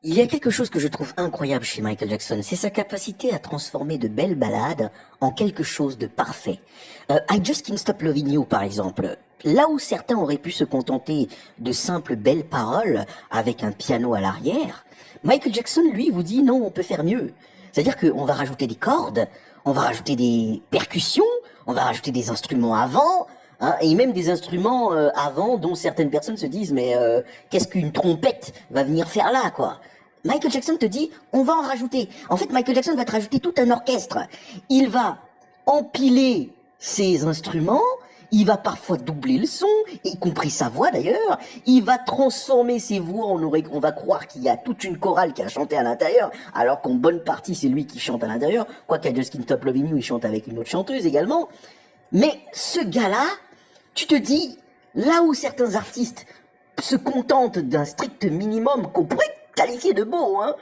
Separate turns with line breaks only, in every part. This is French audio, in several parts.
Il y a quelque chose que je trouve incroyable chez Michael Jackson, c'est sa capacité à transformer de belles ballades en quelque chose de parfait. I Just Can't Stop Loving You, par exemple. Là où certains auraient pu se contenter de simples belles paroles avec un piano à l'arrière, Michael Jackson, lui, vous dit non, on peut faire mieux. C'est-à-dire qu'on va rajouter des cordes, on va rajouter des percussions, on va rajouter des instruments avant, hein, et même des instruments avant dont certaines personnes se disent mais qu'est-ce qu'une trompette va venir faire là, quoi. Michael Jackson te dit, on va en rajouter. En fait, Michael Jackson va te rajouter tout un orchestre. Il va empiler ses instruments, il va parfois doubler le son, y compris sa voix d'ailleurs. Il va transformer ses voix, on va croire qu'il y a toute une chorale qui a chanté à l'intérieur, alors qu'en bonne partie c'est lui qui chante à l'intérieur. Quoiqu'à Just Can't Stop Loving You, il chante avec une autre chanteuse également. Mais ce gars-là, tu te dis, là où certains artistes se contentent d'un strict minimum qu'on pourrait qualifié de beau, hein.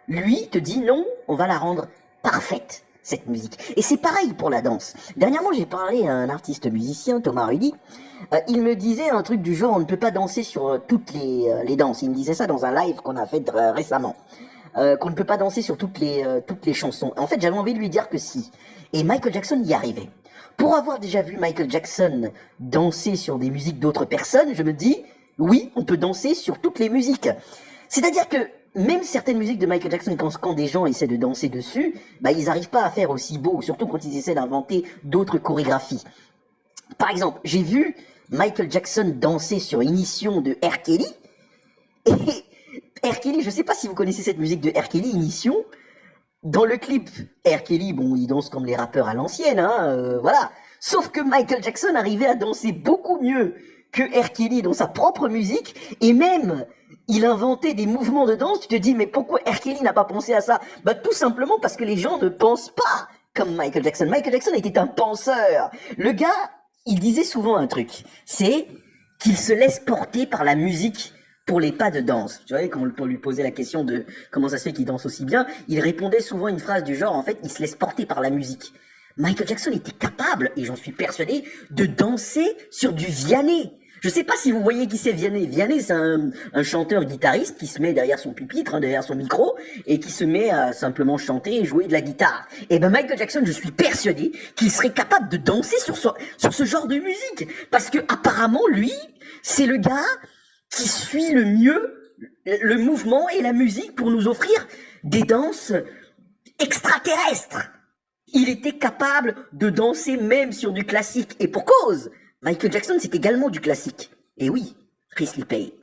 Lui te dit non, on va la rendre parfaite, cette musique. Et c'est pareil pour la danse. Dernièrement, j'ai parlé à un artiste musicien, Thomas Rudy. Il me disait un truc du genre, on ne peut pas danser sur toutes les danses. Il me disait ça dans un live qu'on a fait récemment. Qu'on ne peut pas danser sur toutes les chansons. En fait, j'avais envie de lui dire que si. Et Michael Jackson y arrivait. Pour avoir déjà vu Michael Jackson danser sur des musiques d'autres personnes, je me dis, oui, on peut danser sur toutes les musiques. C'est-à-dire que même certaines musiques de Michael Jackson, quand des gens essaient de danser dessus, bah ils n'arrivent pas à faire aussi beau, surtout quand ils essaient d'inventer d'autres chorégraphies. Par exemple, j'ai vu Michael Jackson danser sur Ignition de R. Kelly, et R. Kelly, je sais pas si vous connaissez cette musique de R. Kelly, Ignition. Dans le clip, R. Kelly, bon, il danse comme les rappeurs à l'ancienne, hein, voilà. Sauf que Michael Jackson arrivait à danser beaucoup mieux que R. Kelly dans sa propre musique, et même il inventait des mouvements de danse. Tu te dis, mais pourquoi R. Kelly n'a pas pensé à ça? Bah tout simplement parce que les gens ne pensent pas comme Michael Jackson. Michael Jackson était un penseur. Le gars, il disait souvent un truc, c'est qu'il se laisse porter par la musique pour les pas de danse. Tu vois, quand on lui posait la question de comment ça se fait qu'il danse aussi bien, il répondait souvent une phrase du genre, en fait, il se laisse porter par la musique. Michael Jackson était capable, et j'en suis persuadé, de danser sur du Vianney. Je sais pas si vous voyez qui c'est Vianney. Vianney, c'est un chanteur-guitariste qui se met derrière son pupitre, hein, derrière son micro, et qui se met à simplement chanter et jouer de la guitare. Et ben Michael Jackson, je suis persuadé qu'il serait capable de danser sur ce genre de musique. Parce que apparemment, lui, c'est le gars qui suit le mieux le mouvement et la musique pour nous offrir des danses extraterrestres. Il était capable de danser même sur du classique. Et pour cause, Michael Jackson, c'est également du classique. Et oui, Chris Lee Pay.